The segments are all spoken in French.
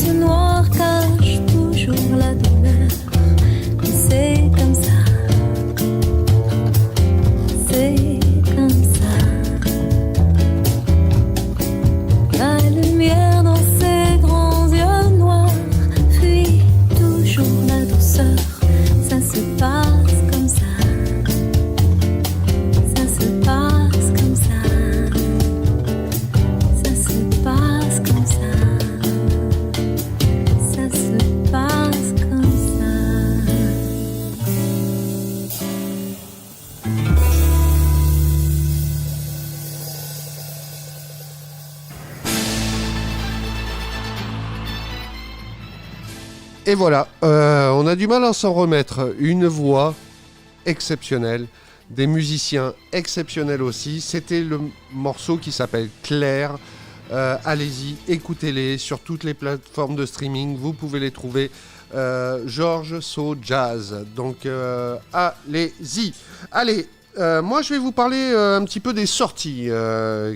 Le noir cache toujours la douleur, mais c'est comme ça, c'est comme ça. La lumière dans ses grands yeux noirs fuit toujours la douceur. Ça se passe comme ça, ça se passe comme ça, ça se passe comme ça, ça se passe comme ça. Et voilà, on a du mal à s'en remettre. Une voix exceptionnelle, des musiciens exceptionnels aussi. C'était le morceau qui s'appelle Claire. Allez-y, écoutez-les sur toutes les plateformes de streaming. Vous pouvez les trouver. Georges So Jazz. Donc allez-y. Allez, moi je vais vous parler un petit peu des sorties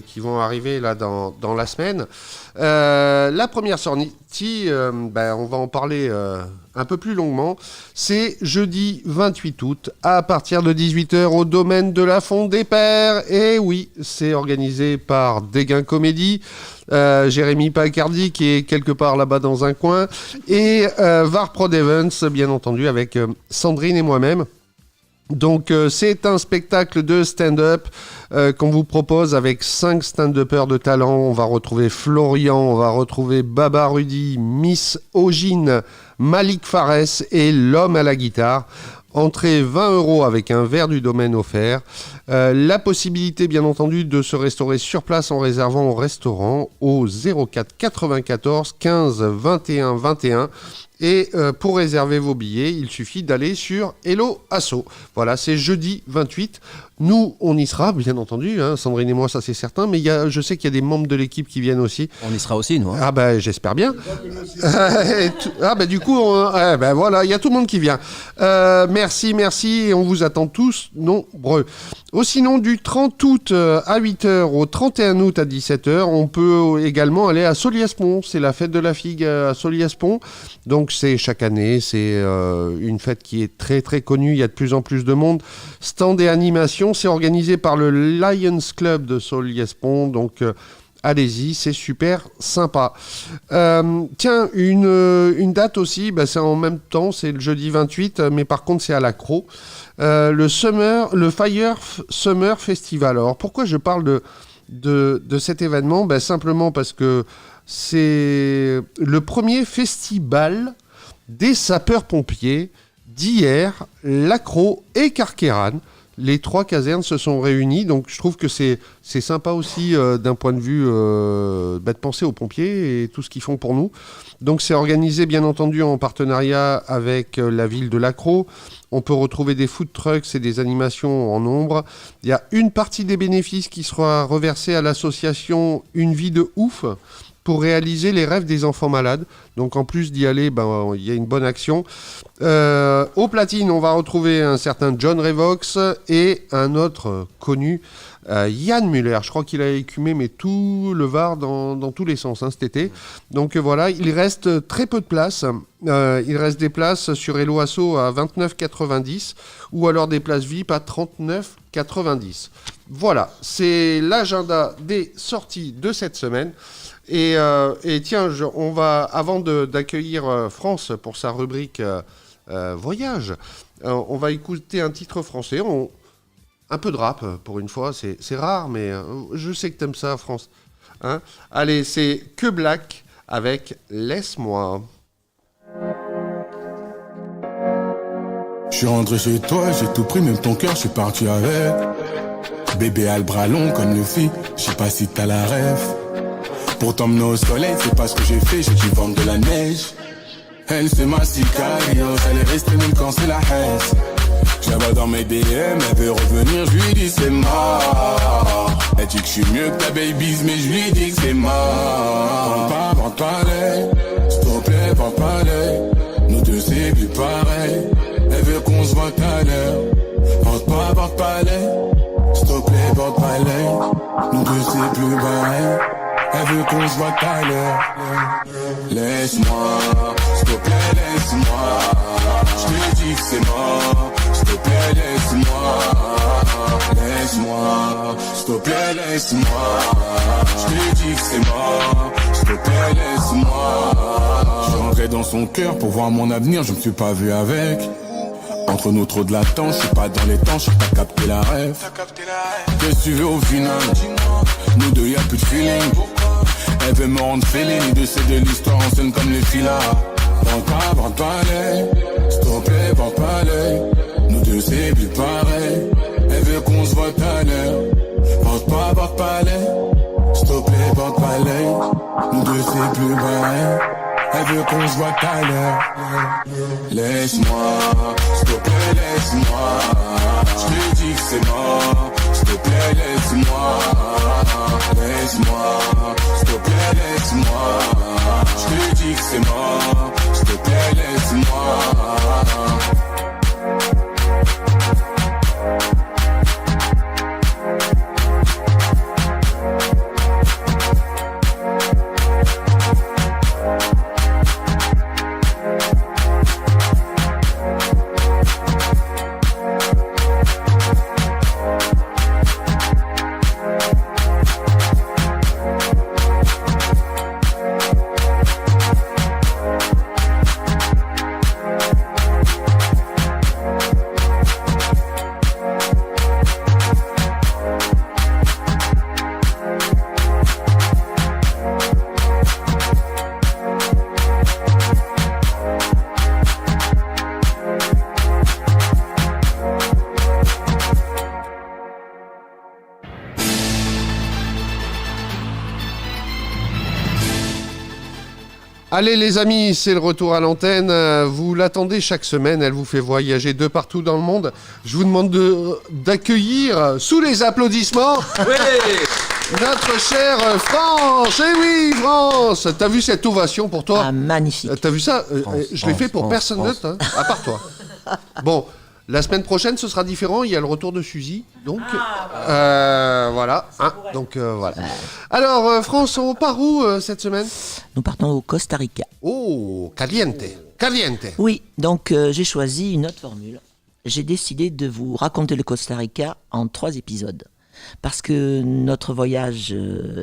qui vont arriver là dans la semaine. La première sortie, on va en parler un peu plus longuement. C'est jeudi 28 août à partir de 18h au domaine de la Font des Pères. Et oui, c'est organisé par Dégain Comédie. Jérémy Pacardi qui est quelque part là-bas dans un coin. Et Var Prod Events, bien entendu, avec Sandrine et moi-même. Donc c'est un spectacle de stand-up qu'on vous propose avec 5 stand-uppers de talent. On va retrouver Florian, on va retrouver Baba Rudy, Miss Ogine, Malik Fares et l'homme à la guitare. Entrée 20 € avec un verre du domaine offert. La possibilité, bien entendu, de se restaurer sur place en réservant au restaurant au 04 94 15 21 21. Et pour réserver vos billets, il suffit d'aller sur Hello Asso. Voilà, c'est jeudi 28. Nous, on y sera, bien entendu. Hein, Sandrine et moi, ça c'est certain. Mais je sais qu'il y a des membres de l'équipe qui viennent aussi. On y sera aussi, nous. Hein. Ah ben, j'espère bien. Du coup, voilà, il y a tout le monde qui vient. Merci. Et on vous attend tous nombreux. Sinon, du 30 août à 8h au 31 août à 17h, on peut également aller à Soliespont. C'est la fête de la figue à Soliespont. Donc, c'est chaque année. C'est une fête qui est très, très connue. Il y a de plus en plus de monde. Stand et animation, c'est organisé par le Lions Club de Soliespont. Donc, allez-y, c'est super sympa. Tiens, une date aussi, c'est en même temps, c'est le jeudi 28, mais par contre, c'est à l'Accro. Le Fire Summer Festival. Alors, pourquoi je parle de cet événement ? Simplement parce que c'est le premier festival des sapeurs-pompiers d'hier, l'Accro et Carqueiranne. Les 3 casernes se sont réunies, donc je trouve que c'est sympa aussi d'un point de vue de penser aux pompiers et tout ce qu'ils font pour nous. Donc c'est organisé bien entendu en partenariat avec la ville de l'Accro. On peut retrouver des food trucks et des animations en nombre. Il y a une partie des bénéfices qui sera reversée à l'association Une vie de ouf pour réaliser les rêves des enfants malades. Donc en plus d'y aller, il y a une bonne action. Au platine, on va retrouver un certain John Revox et un autre connu, Yann Muller. Je crois qu'il a écumé tout le Var dans tous les sens cet été. Donc voilà, il reste très peu de places. Il reste des places sur Hello Asso à 29,90 ou alors des places VIP à 39,90. Voilà, c'est l'agenda des sorties de cette semaine. Et tiens, on va, avant d'accueillir France pour sa rubrique voyage, on va écouter un titre français, un peu de rap pour une fois, c'est rare, mais je sais que t'aimes ça, France. Hein, allez, c'est Que Black avec Laisse-moi. Je suis rentré chez toi, j'ai tout pris, même ton cœur, je suis parti avec. Bébé a le bras long comme Luffy, je sais pas si t'as la rêve. Pour t'emmener au soleil, c'est pas ce que j'ai fait, j'ai dû vendre de la neige. Elle c'est ma sicario, elle est restée même quand c'est la haine. Je la vois dans mes DM, elle veut revenir, je lui dis c'est mort. Elle dit que je suis mieux que ta babies, mais je lui dis que c'est mort. Vente pas l'œil, s'il te plaît, vente pas l'œil. Nous deux c'est plus pareil, elle veut qu'on se voit tout à l'heure. Vente pas l'œil, s'il te plaît, vente pas l'œil. Nous deux c'est plus pareil. Elle veut qu'on se voit tout à l'heure. Laisse-moi, s'il te plaît, laisse-moi. Je te dis que c'est mort. S'il te plaît, laisse-moi. Laisse-moi, s'il te plaît, laisse-moi. Je te dis que c'est mort. S'il te plaît, laisse-moi. Je suis rentré dans son cœur pour voir mon avenir, je me suis pas vu avec. Entre nous trop de latence, je suis pas dans les temps, je t'as capté la rêve. Qu'est-ce que tu veux au final? Nous deux y'a plus de feeling. Elle veut me rendre féline, de c'est de l'histoire en scène comme les filas. Vente pas l'œil, s'il te plaît, vente pas l'œil. Nous deux c'est plus pareil. Elle veut qu'on se voit tout à l'heure. Vente pas l'œil, s'il te plaît, vente pas l'œil. Nous deux c'est plus pareil. Elle veut qu'on se voit tout à l'heure. Laisse-moi, s'il te plaît, laisse-moi. Je te dis que c'est mort. S'il te plaît, laisse-moi. Laisse-moi, s'il te plaît, laisse-moi. Je te dis que c'est mort. S'il te plaît, laisse-moi. Allez les amis, c'est le retour à l'antenne. Vous l'attendez chaque semaine, elle vous fait voyager de partout dans le monde. Je vous demande d'accueillir, sous les applaudissements, notre chère France. Eh oui, France. T'as vu cette ovation pour toi? Ah, magnifique. T'as vu ça? Je l'ai fait pour France, personne d'autre, hein, à part toi. Bon, la semaine prochaine, ce sera différent. Il y a le retour de Suzy. Donc, voilà. Hein, donc, voilà. Alors, France, on part où cette semaine? Nous partons au Costa Rica. Oh, caliente. Caliente. Oui, donc j'ai choisi une autre formule. J'ai décidé de vous raconter le Costa Rica en 3 épisodes. Parce que notre voyage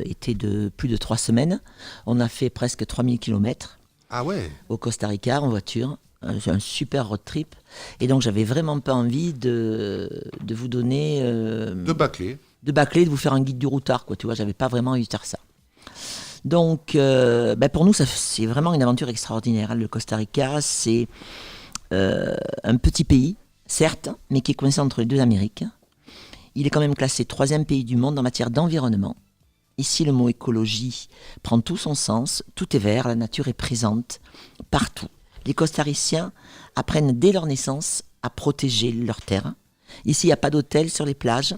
était de plus de 3 semaines. On a fait presque 3000 km. Ah ouais. Au Costa Rica en voiture. C'est un super road trip. Et donc, j'avais vraiment pas envie de vous donner... de bâcler. De bâcler, de vous faire un guide du routard, quoi. Tu vois, j'avais pas vraiment envie de faire ça. Donc, pour nous, c'est vraiment une aventure extraordinaire. Le Costa Rica, c'est un petit pays, certes, mais qui est coincé entre les 2 Amériques. Il est quand même classé 3e pays du monde en matière d'environnement. Ici, le mot écologie prend tout son sens. Tout est vert, la nature est présente partout. Les Costariciens apprennent dès leur naissance à protéger leur terre. Ici, il n'y a pas d'hôtel sur les plages,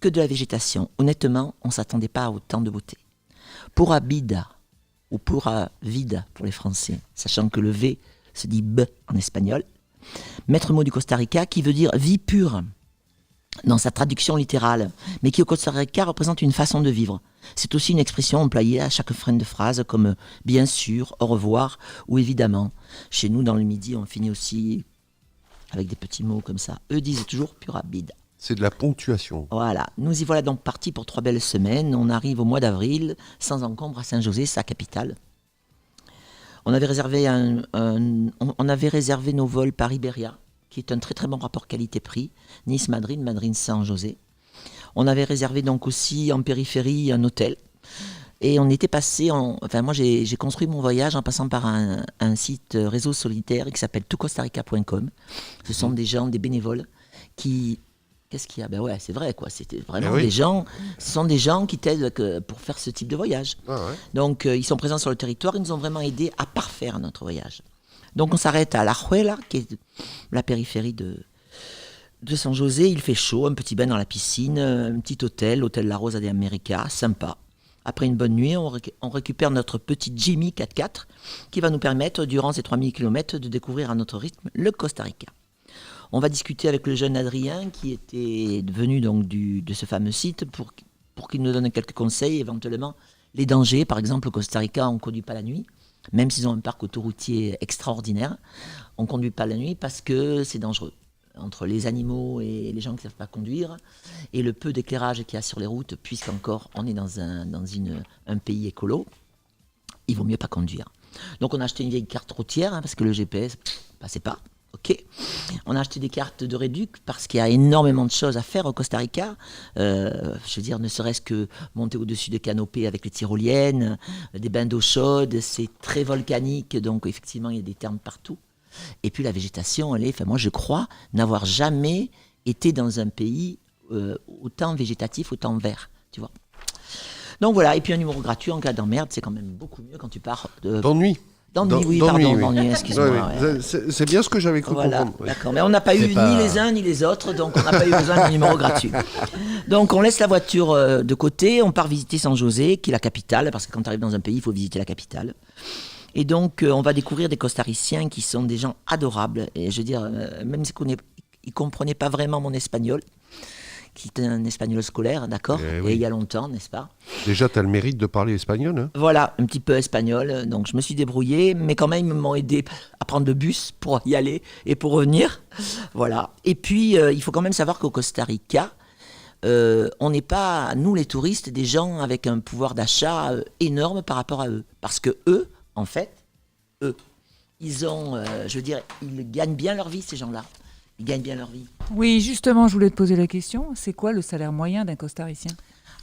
que de la végétation. Honnêtement, on ne s'attendait pas à autant de beauté. Pura vida, ou pura vida pour les Français, sachant que le V se dit B en espagnol, maître mot du Costa Rica qui veut dire vie pure, dans sa traduction littérale, mais qui au Costa Rica représente une façon de vivre. C'est aussi une expression employée à chaque fin de phrase comme bien sûr, au revoir ou évidemment. Chez nous, dans le Midi, on finit aussi avec des petits mots comme ça. Eux disent toujours pura vida. C'est de la ponctuation. Voilà, nous y voilà donc partis pour 3 belles semaines. On arrive au mois d'avril, sans encombre, à Saint-José, sa capitale. On avait réservé nos vols par Iberia, qui est un très très bon rapport qualité-prix. Nice-Madrid, Madrid-Saint-José. On avait réservé donc aussi en périphérie un hôtel. Et on était passé, moi j'ai construit mon voyage en passant par un site réseau solitaire qui s'appelle toutcostarica.com. Ce sont des gens, des bénévoles qui... Qu'est-ce qu'il y a? Ben ouais, c'est vrai, quoi. C'était vraiment des gens. Ce sont des gens qui t'aident pour faire ce type de voyage. Ah ouais. Donc, ils sont présents sur le territoire. Ils nous ont vraiment aidés à parfaire notre voyage. Donc, on s'arrête à La Juela, qui est la périphérie de San José. Il fait chaud, un petit bain dans la piscine, un petit hôtel, l'hôtel La Rosa de América, sympa. Après une bonne nuit, on récupère notre petit Jimmy 4x4 qui va nous permettre, durant ces 3000 km, de découvrir à notre rythme le Costa Rica. On va discuter avec le jeune Adrien qui était venu donc de ce fameux site pour qu'il nous donne quelques conseils, éventuellement les dangers. Par exemple, au Costa Rica, on ne conduit pas la nuit, même s'ils ont un parc autoroutier extraordinaire. On ne conduit pas la nuit parce que c'est dangereux. Entre les animaux et les gens qui ne savent pas conduire, et le peu d'éclairage qu'il y a sur les routes, puisqu'encore on est dans un pays écolo, il vaut mieux pas conduire. Donc on a acheté une vieille carte routière, parce que le GPS, passait pas. Ok. On a acheté des cartes de réduc parce qu'il y a énormément de choses à faire au Costa Rica. Je veux dire, ne serait-ce que monter au-dessus de canopées avec les tyroliennes, des bains d'eau chaude, c'est très volcanique, donc effectivement il y a des thermes partout. Et puis la végétation, moi je crois n'avoir jamais été dans un pays autant végétatif, autant vert, tu vois. Donc voilà, et puis un numéro gratuit en cas d'emmerde, c'est quand même beaucoup mieux quand tu pars d'ennui. D'ennui, excuse-moi. Ouais. C'est bien ce que j'avais cru comprendre. Oui. D'accord, mais on n'a pas eu ni les uns ni les autres, donc on n'a pas eu besoin d'un numéro gratuit. Donc on laisse la voiture de côté, on part visiter San José, qui est la capitale, parce que quand tu arrives dans un pays, il faut visiter la capitale. Et donc on va découvrir des Costariciens qui sont des gens adorables, et je veux dire, même s'ils ne comprenaient pas vraiment mon espagnol, qui était un espagnol scolaire, d'accord, oui. Et il y a longtemps, n'est-ce pas ? Déjà, tu as le mérite de parler espagnol. Hein. Voilà, un petit peu espagnol, donc je me suis débrouillé, mais quand même, ils m'ont aidé à prendre le bus pour y aller et pour revenir. Voilà. Et puis, il faut quand même savoir qu'au Costa Rica, on n'est pas, nous les touristes, des gens avec un pouvoir d'achat énorme par rapport à eux. Parce que eux, en fait, ils ont, ils gagnent bien leur vie, ces gens-là. Ils gagnent bien leur vie. Oui, justement, je voulais te poser la question. C'est quoi le salaire moyen d'un Costaricien ?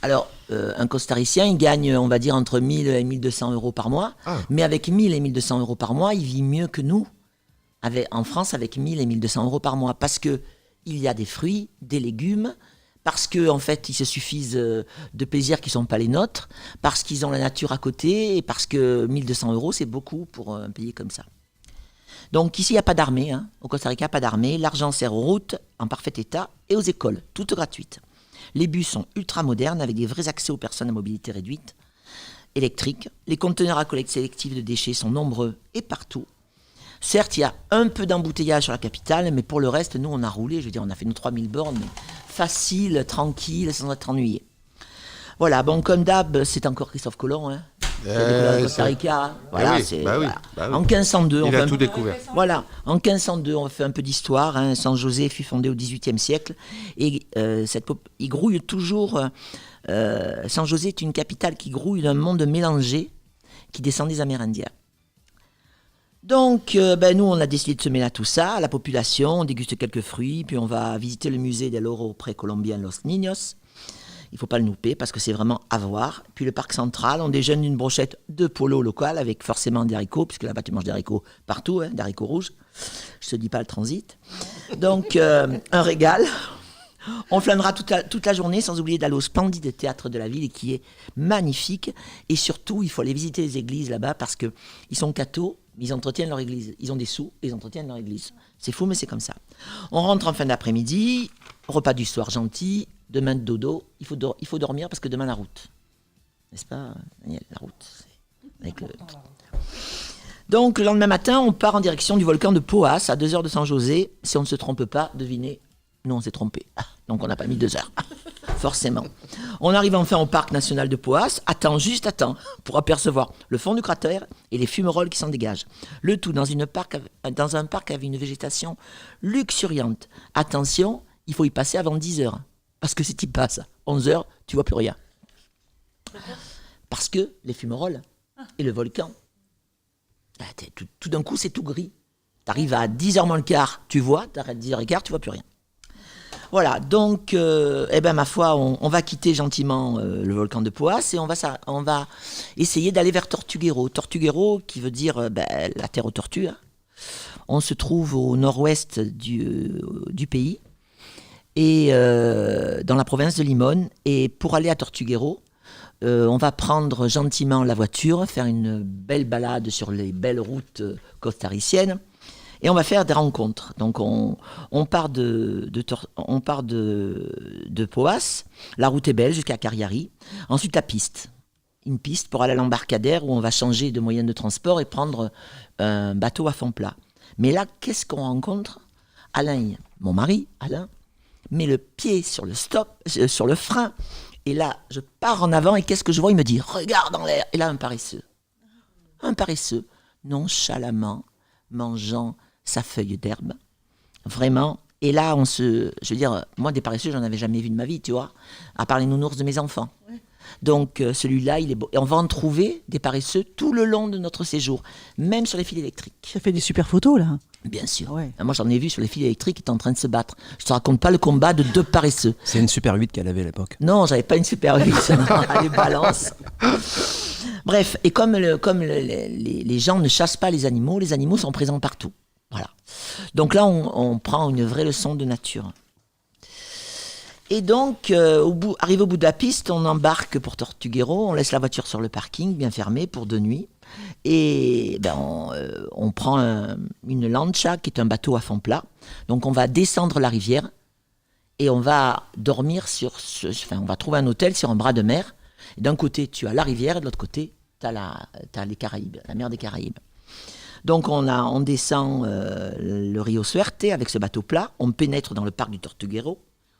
Alors, un Costaricien, il gagne, on va dire, entre 1000 et 1200 euros par mois. Ah. Mais avec 1000 et 1200 euros par mois, il vit mieux que nous, en France, avec 1000 et 1200 euros par mois. Parce qu'il y a des fruits, des légumes, parce qu'en fait, ils se suffisent de plaisirs qui ne sont pas les nôtres, parce qu'ils ont la nature à côté, et parce que 1200 euros, c'est beaucoup pour un pays comme ça. Donc ici, il n'y a pas d'armée, hein. Au Costa Rica, pas d'armée. L'argent sert aux routes en parfait état et aux écoles, toutes gratuites. Les bus sont ultra modernes avec des vrais accès aux personnes à mobilité réduite, électriques. Les conteneurs à collecte sélective de déchets sont nombreux et partout. Certes, il y a un peu d'embouteillage sur la capitale, mais pour le reste, nous, on a roulé, je veux dire, on a fait nos 3000 bornes, mais facile, tranquille, sans être ennuyé. Voilà, bon, comme d'hab, c'est encore Christophe Colomb, hein. Costa Rica, voilà, en 1502, il a tout découvert. Voilà, en 1502, on fait un peu d'histoire. Hein. San José fut fondé au XVIIIe siècle et il grouille toujours. San José est une capitale qui grouille d'un monde mélangé qui descend des Amérindiens. Donc, nous, on a décidé de se mêler à tout ça, à la population, on déguste quelques fruits, puis on va visiter le musée del oro précolombien Los Niños. Il ne faut pas le louper parce que c'est vraiment à voir. Puis le parc central, on déjeune d'une brochette de polo local avec forcément des haricots, puisque là-bas tu manges des haricots partout, hein, des haricots rouges. Je te dis pas le transit. Donc un régal. On flânera toute la journée sans oublier d'aller au splendide théâtre de la ville qui est magnifique. Et surtout, il faut aller visiter les églises là-bas parce qu'ils sont cathos, ils entretiennent leur église. Ils ont des sous et ils entretiennent leur église. C'est fou, mais c'est comme ça. On rentre en fin d'après-midi, repas du soir gentil. Demain de dodo, il faut dormir parce que demain la route. N'est-ce pas, Daniel, la route. Donc, le lendemain matin, on part en direction du volcan de Poás, à 2 heures de San José. Si on ne se trompe pas, devinez, nous on s'est trompé. Donc, on n'a pas mis 2 heures. Forcément. On arrive enfin au parc national de Poás. Juste à temps, pour apercevoir le fond du cratère et les fumerolles qui s'en dégagent. Le tout dans un parc avec une végétation luxuriante. Attention, il faut y passer avant 10 heures. Parce que si tu passes 11 heures, tu vois plus rien. Parce que les fumerolles et le volcan, tout d'un coup, c'est tout gris. Tu arrives à 10h moins le quart, tu vois, tu arrêtes 10h15, tu vois plus rien. Voilà, donc, ma foi, on va quitter gentiment le volcan de Poás et on va essayer d'aller vers Tortuguero. Tortuguero, qui veut dire la terre aux tortues. Hein. On se trouve au nord-ouest du pays. Et dans la province de Limón. Et pour aller à Tortuguero, on va prendre gentiment la voiture, faire une belle balade sur les belles routes costariciennes, et on va faire des rencontres. Donc on part de Poás, la route est belle jusqu'à Cariari. Ensuite la piste, une piste pour aller à l'embarcadère où on va changer de moyen de transport et prendre un bateau à fond plat. Mais là, qu'est-ce qu'on rencontre ? Alain, mon mari, Alain, met le pied sur le frein Et là, je pars en avant et qu'est-ce que je vois? Il me dit, regarde dans l'air. Et là, un paresseux, nonchalamment, mangeant sa feuille d'herbe. Vraiment. Et là, je veux dire, moi, des paresseux, j'en avais jamais vu de ma vie, tu vois, à part les nounours de mes enfants. Ouais. Donc, celui-là, il est beau. Et on va en trouver des paresseux tout le long de notre séjour, même sur les fils électriques. Ça fait des super photos, là. Bien sûr. Ouais. Moi, j'en ai vu sur les fils électriques qui étaient en train de se battre. Je te raconte pas le combat de 2 paresseux. C'est une Super 8 qu'elle avait à l'époque. Non, j'avais pas une Super 8. Allez, balance. Bref, et comme les gens ne chassent pas les animaux sont présents partout. Voilà. Donc là, on prend une vraie leçon de nature. Et donc, arrivé au bout de la piste, on embarque pour Tortuguero, on laisse la voiture sur le parking, bien fermée, pour 2 nuits. Et on prend une lancha, qui est un bateau à fond plat. Donc on va descendre la rivière et on va dormir on va trouver un hôtel sur un bras de mer. Et d'un côté, tu as la rivière, et de l'autre côté, tu as les Caraïbes, la mer des Caraïbes. Donc on descend le Rio Suerte avec ce bateau plat, on pénètre dans le parc du Tortuguero,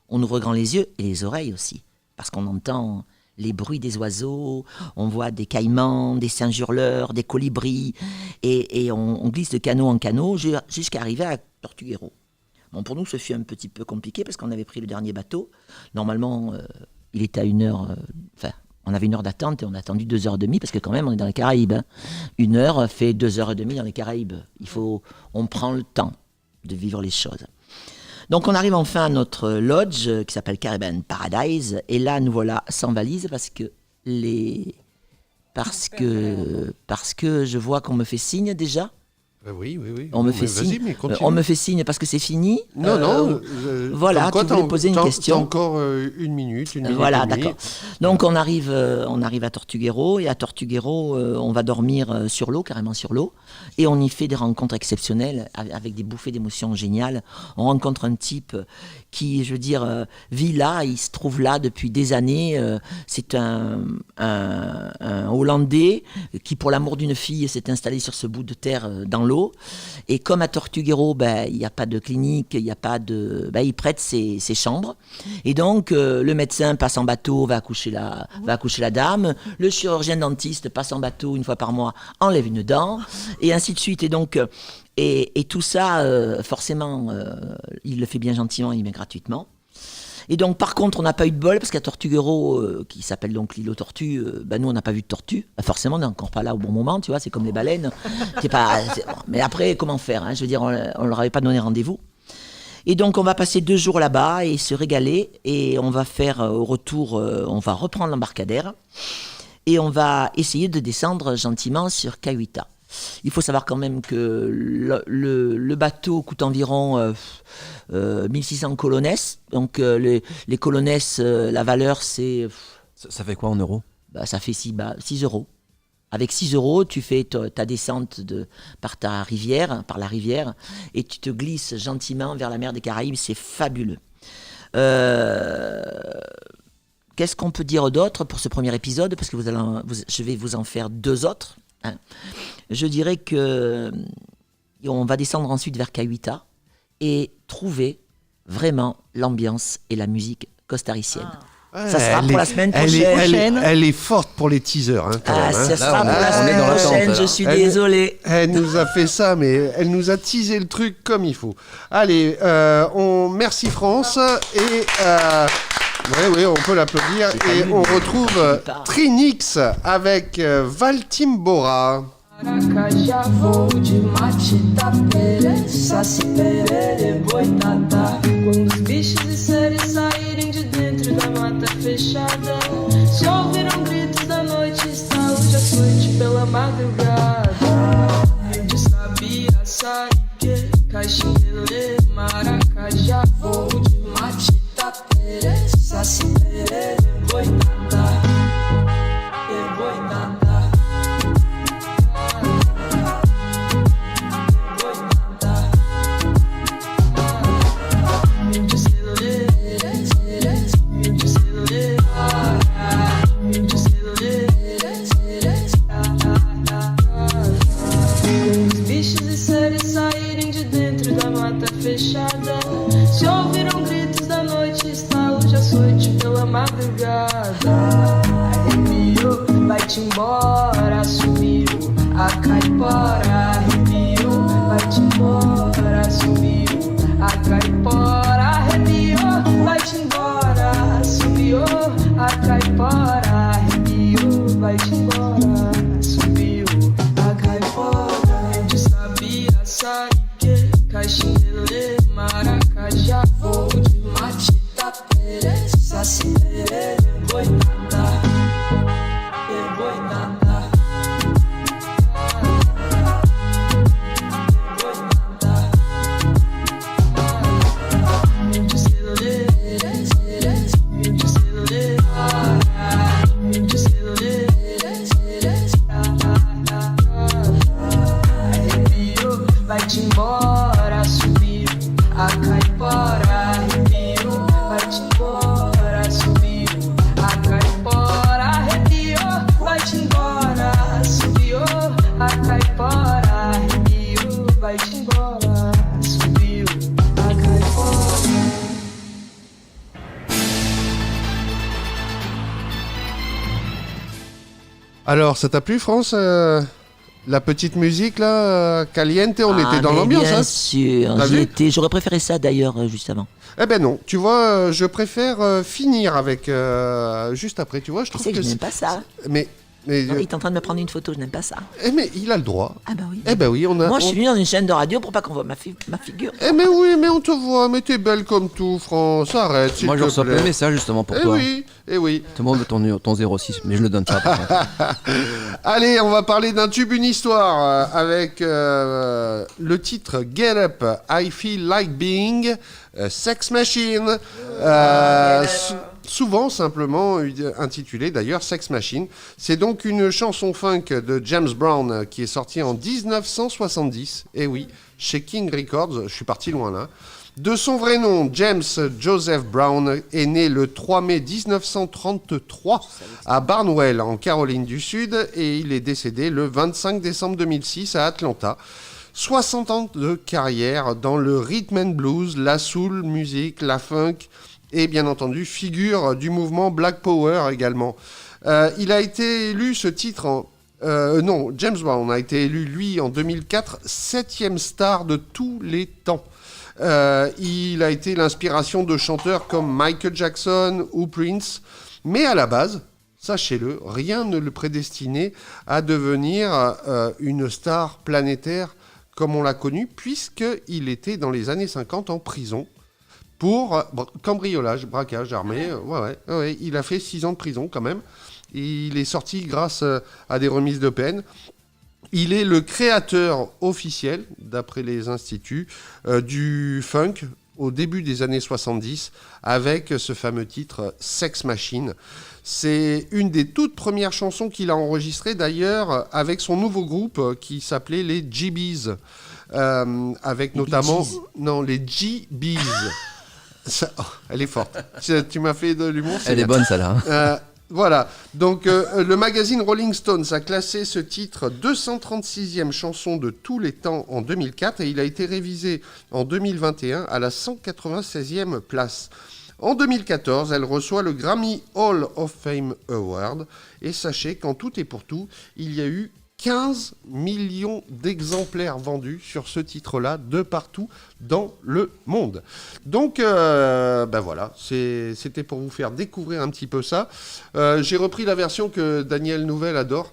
on ouvre grand les yeux et les oreilles aussi, parce qu'on entend les bruits des oiseaux, on voit des caïmans, des singes hurleurs, des colibris, et on glisse de canot en canot jusqu'à arriver à Tortuguero. Bon, pour nous, ce fut un petit peu compliqué parce qu'on avait pris le dernier bateau. Normalement, il était à 1 heure... on avait 1 heure d'attente et on a attendu 2h30 parce que quand même, on est dans les Caraïbes. 1 heure fait 2h30 dans les Caraïbes. On prend le temps de vivre les choses. Donc on arrive enfin à notre lodge qui s'appelle Caribbean Paradise. Et là, nous voilà sans valise parce que je vois qu'on me fait signe déjà. Oui. On me fait signe. On me fait signe parce que c'est fini. Non. Voilà, tu voulais poser une question. T'as encore 1 minute. Voilà, d'accord. Donc on arrive à Tortuguero et à Tortuguero, on va dormir sur l'eau, carrément sur l'eau, et on y fait des rencontres exceptionnelles avec des bouffées d'émotions géniales. On rencontre un type qui, je veux dire, vit là, il se trouve là depuis des années. C'est un Hollandais qui, pour l'amour d'une fille, s'est installé sur ce bout de terre dans l'eau. Et comme à Tortuguero, il n'y a pas de clinique, il il prête ses chambres. Et donc, le médecin passe en bateau, va accoucher la dame. Le chirurgien dentiste passe en bateau 1 fois par mois, enlève une dent, et ainsi de suite. Et donc, et tout ça, forcément, il le fait bien gentiment, il met gratuitement. Et donc, par contre, on n'a pas eu de bol, parce qu'à Tortuguero, qui s'appelle donc l'île aux tortues, nous, on n'a pas vu de tortue. Forcément, on n'est encore pas là au bon moment, tu vois, c'est comme les baleines. Mais après, comment faire, hein, je veux dire, on ne leur avait pas donné rendez-vous. Et donc, on va passer 2 jours là-bas et se régaler. Et on va faire, au retour, on va reprendre l'embarcadère. Et on va essayer de descendre gentiment sur Cahuita. Il faut savoir quand même que le bateau coûte environ 1600 colones. Donc les colones, la valeur c'est... Ça fait quoi en euros? Ça fait 6 euros. Avec 6 euros, tu fais ta descente par la rivière, et tu te glisses gentiment vers la mer des Caraïbes. C'est fabuleux. Qu'est-ce qu'on peut dire d'autre pour ce premier épisode? Parce que je vais vous en faire 2 autres. Je dirais que on va descendre ensuite vers Cahuita et trouver vraiment l'ambiance et la musique costaricienne. Ça sera pour la semaine prochaine. Elle est forte pour les teasers. Ça sera pour la semaine prochaine, je suis désolé. Elle nous a fait ça, mais elle nous a teasé le truc comme il faut. Allez, merci France. Et oui, on peut l'applaudir. Et on retrouve Trinix avec Valtimbora. Maracajá, voo de Matita, Perê, Saci, Perê, Boitatá. Quando os bichos e seres saírem de dentro da mata fechada, se ouviram gritos da noite, estalos de açoite pela madrugada. De Sabia, Saíque, Caxinguelê, Maracajá, voo de Matita, Perê, Saci, Perê, Boitatá, Boitatá. Fechada, se ouviram gritos da noite, estalos de açoite pela madrugada. Arrepiou, vai-te embora, subiu a caipora. Arrepiou, vai-te embora, subiu a caipora. Arrepiou, vai-te embora, subiu a caipora. Arrepiou, vai-te embora, subiu a caipora. De sabia, saíque, caxinelê, maracajá. Vou de matita, perê, saci, perê, boitada, boitada. Vai-te embora, subiu a caipora. Arrepiou, vai-te embora, subiu a caipora. Arrepiou, vai-te embora, subiu a caipora. Arrepiou, vai-te embora, subiu a caipora. Alors, ça t'a plu, France la petite musique, là, caliente, on était dans mais l'ambiance. bien Hein. sûr, T'as j'y vu étais. J'aurais préféré ça d'ailleurs juste avant. Eh ben non, tu vois, je préfère finir avec juste après, tu vois, je Tu trouve sais que que je n'aime pas ça. Mais Non, il est en train de me prendre une photo, je n'aime pas ça. mais il a le droit. Ah bah oui. Eh ben oui, on a. Moi, je on- suis venu dans une chaîne de radio pour pas qu'on voit ma figure. Eh mais oui, mais on te voit, mais t'es belle comme tout, France. Arrête, s'il Moi, te je reçois plaît. plein de messages justement pour Eh toi. oui, eh oui. Tout le monde veut ton 06, mais je le donne pas. par contre. Allez, on va parler d'un tube, une histoire, avec le titre Get Up, I Feel Like Being a Sex Machine. Souvent simplement intitulé d'ailleurs Sex Machine. C'est donc une chanson funk de James Brown qui est sortie en 1970. Et oui, chez King Records, je suis parti loin là. De son vrai nom, James Joseph Brown est né le 3 mai 1933 à Barnwell, en Caroline du Sud, et il est décédé le 25 décembre 2006 à Atlanta. 60 ans de carrière dans le rhythm and blues, la soul music, la funk et bien entendu figure du mouvement Black Power également. Il a été élu ce titre James Brown a été élu lui en 2004 7e star de tous les temps. Il a été l'inspiration de chanteurs comme Michael Jackson ou Prince, mais à la base, sachez-le, rien ne le prédestinait à devenir une star planétaire comme on l'a connu, puisqu'il était dans les années 50 en prison pour cambriolage, braquage armé. Ouais, il a fait 6 ans de prison quand même. Il est sorti grâce à des remises de peine. Il est le créateur officiel, d'après les instituts, du funk au début des années 70, avec ce fameux titre Sex Machine. C'est une des toutes premières chansons qu'il a enregistrées, d'ailleurs, avec son nouveau groupe qui s'appelait les GBs. Avec les notamment... Bee Gees. Non, les GBs. Elle est forte. Tu m'as fait de l'humour. Elle est bonne, celle-là. Hein. Voilà, donc le magazine Rolling Stones a classé ce titre 236e chanson de tous les temps en 2004 et il a été révisé en 2021 à la 196e place. En 2014, elle reçoit le Grammy Hall of Fame Award et sachez qu'en tout et pour tout, il y a eu 15 millions d'exemplaires vendus sur ce titre-là de partout dans le monde. Donc, voilà, c'était pour vous faire découvrir un petit peu ça. J'ai repris la version que Daniel Nouvel adore,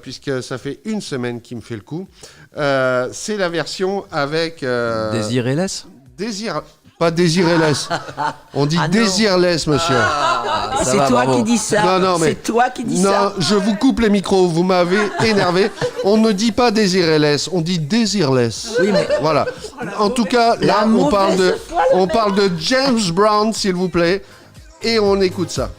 puisque ça fait une semaine qu'il me fait le coup. C'est la version avec... Désiré-less Pas Désiré-less. On dit Ah non. Désirless, monsieur. C'est va, toi bravo. qui dis ça. Non, mais- C'est toi qui dis Non, ça. je vous coupe les micros, vous m'avez énervé. On ne dit pas Désiré-less, on dit Désirless. Oui, mais Voilà. En tout cas, là, La on parle mauvaise foi, le on mec. parle de James Brown, s'il vous plaît, et on écoute ça.